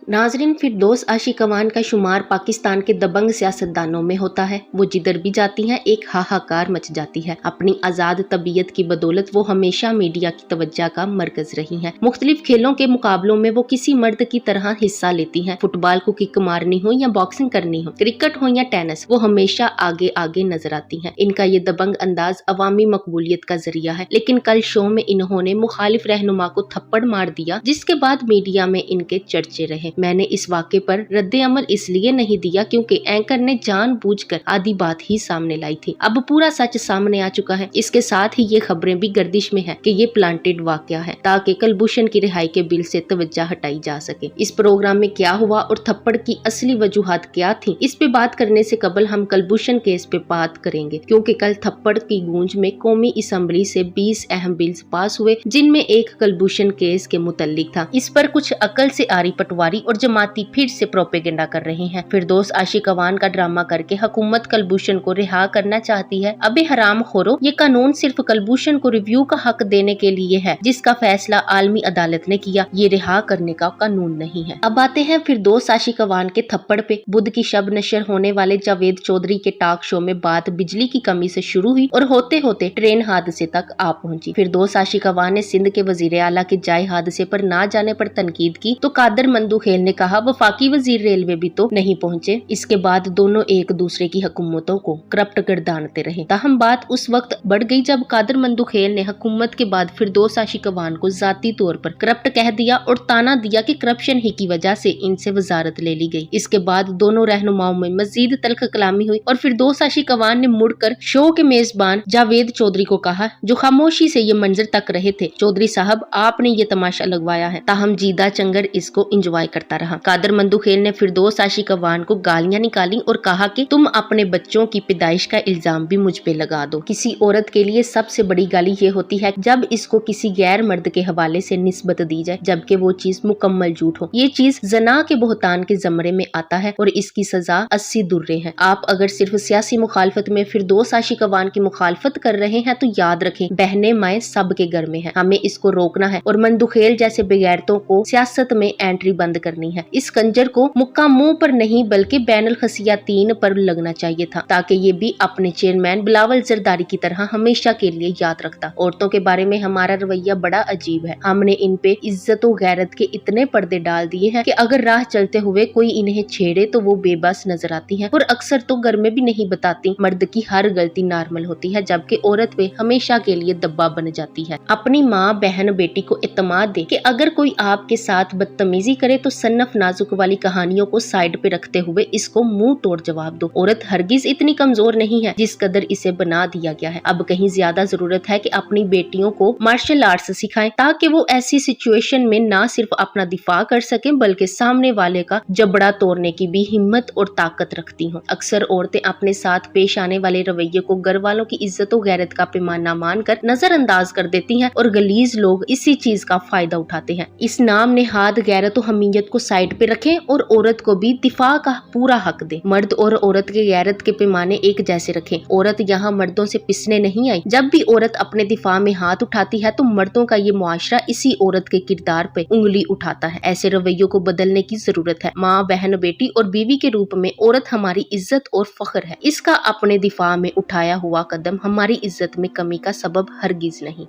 नाजरीन, फिरदौस आशिकवान का शुमार पाकिस्तान के दबंग सियासतदानों में होता है। वो जिधर भी जाती हैं एक हाहाकार मच जाती है। अपनी आजाद तबीयत की बदौलत वो हमेशा मीडिया की तवज्जो का मरकज रही हैं। मुख्तलिफ खेलों के मुकाबलों में वो किसी मर्द की तरह हिस्सा लेती हैं। फुटबॉल को किक मारनी हो या बॉक्सिंग करनी हो, क्रिकेट हो या टेनिस, वो हमेशा आगे आगे नजर आती हैं। इनका ये दबंग अंदाज अवामी मकबूलियत का जरिया है। लेकिन कल शो में इन्होंने मुखालिफ रहनुमा को थप्पड़ मार दिया, जिसके बाद मीडिया में इनके चर्चे रहे। मैंने इस वाक़े पर रद्दे अमल इसलिए नहीं दिया क्योंकि एंकर ने जानबूझकर आधी बात ही सामने लाई थी। अब पूरा सच सामने आ चुका है। इसके साथ ही ये खबरें भी गर्दिश में है कि ये प्लांटेड वाकया है ताकि कुलभूषण की रिहाई के बिल से तवज्जो हटाई जा सके। इस प्रोग्राम में क्या हुआ और थप्पड़ की असली वजूहात क्या थी, इस पे बात करने से कबल हम कुलभूषण केस पे बात करेंगे, क्योंकि कल थप्पड़ की गूंज में कौमी असम्बली से 20 अहम बिल्स पास हुए, जिनमें एक कुलभूषण केस के मुतल्लिक था। इस पर कुछ अकल से आरी पटवारी और जमाती फिर से प्रोपेगेंडा कर रहे हैं। फिरदौस आशिकवान का ड्रामा करके हुकूमत कुलभूषण को रिहा करना चाहती है। अबे हराम खोरो, ये कानून सिर्फ कुलभूषण को रिव्यू का हक देने के लिए है, जिसका फैसला आलमी अदालत ने किया। ये रिहा करने का कानून नहीं है। अब आते हैं फिरदौस आशिकवान के थप्पड़ पे। बुध की शब नशर होने वाले जावेद चौधरी के टॉक शो में बात बिजली की कमी से शुरू हुई और होते होते ट्रेन हादसे तक आ पहुंची। फिरदौस आशिकवान ने सिंध के वजीर आला के जाए हादसे पर ना जाने पर तनकीद की तो कादर मंदूखेल ने कहा वफाकी वजीर रेलवे भी तो नहीं पहुंचे। इसके बाद दोनों एक दूसरे की हुकूमतों को करप्ट गर्दानते रहे। ताहम बात उस वक्त बढ़ गई जब कादर मंदूखेल ने हुकूमत के बाद फिरदौस आशिकवान को जाती तौर पर करप्ट कह दिया और ताना दिया कि करप्शन ही की वजह से इनसे वजारत ले ली गई। इसके बाद दोनों रहनुमाओं में मजीद तल्ख कलामी हुई और फिरदौस आशिकवान ने मुड़कर शो के मेजबान जावेद चौधरी को कहा, जो खामोशी से ये मंजर तक रहे थे, चौधरी साहब आपने ये तमाशा लगवाया है। ताहम जीदा चंगर इसको इंजॉय करता रहा। कादर मंदूखेल ने फिरदौस आशिकवान को गालियां निकाली और कहा कि तुम अपने बच्चों की पैदाइश का इल्जाम भी मुझ पे लगा दो। किसी औरत के लिए सबसे बड़ी गाली ये होती है जब इसको किसी गैर मर्द के हवाले से निस्बत दी जाए, जबकि वो चीज मुकम्मल झूठ हो। ये चीज जना के बोहतान के जमरे में आता है और इसकी सजा 80 दुर्रे है। आप अगर सिर्फ सियासी मुखालफत में फिरदौस आशिकवान की मुखालफत कर रहे हैं तो याद रखें, बहने माए सब के घर में है। हमें इसको रोकना है और मंदूखेल जैसे बेगैरतों को सियासत में एंट्री बंद करनी है। इस कंजर को मुक्का मुंह पर नहीं बल्कि बैनुल खसियातीन पर लगना चाहिए था, ताकि ये भी अपने चेयरमैन बिलावल जरदारी की तरह हमेशा के लिए याद रखता। औरतों के बारे में हमारा रवैया बड़ा अजीब है। हमने इन पे इज्जत और गैरत के इतने पर्दे डाल दिए हैं कि अगर राह चलते हुए कोई इन्हें छेड़े तो वो बेबस नजर आती हैं और अक्सर तो घर में भी नहीं बताती। मर्द की हर गलती नॉर्मल होती है, जबकि औरत पे हमेशा के लिए दब्बा बन जाती है। अपनी माँ बहन बेटी को इत्मीनान दे कि अगर कोई आपके साथ बदतमीजी करे तो सन्नफ नाजुक वाली कहानियों को साइड पे रखते हुए इसको मुंह तोड़ जवाब दो। औरत हरगिज इतनी कमजोर नहीं है जिस कदर इसे बना दिया गया है। अब कहीं ज्यादा जरूरत है कि अपनी बेटियों को मार्शल आर्ट्स सिखाएं, ताकि वो ऐसी सिचुएशन में ना सिर्फ अपना दिफा कर सकें बल्कि सामने वाले का जबड़ा तोड़ने की भी हिम्मत और ताकत रखती हों। अक्सर औरतें अपने साथ पेश आने वाले रवैये को घर वालों की इज्जत और गैरत का पैमाना मानकर नजरअंदाज कर देती हैं और गलीज लोग इसी चीज का फायदा उठाते हैं। इस नाम नेहाद गैरत और हमीयत को साइड पे रखें और औरत को भी दिफा का पूरा हक दे। मर्द और औरत के गैरत के पैमाने एक जैसे रखें। औरत यहाँ मर्दों से पिसने नहीं आई। जब भी औरत अपने दिफा में हाथ उठाती है तो मर्दों का ये मुआशरा इसी औरत के किरदार पे उंगली उठाता है। ऐसे रवैयों को बदलने की जरूरत है। माँ बहन बेटी और बीवी के रूप में औरत हमारी इज्जत और फख्र है। इसका अपने दिफा में उठाया हुआ कदम हमारी इज्जत में कमी का सबब हरगिज नहीं।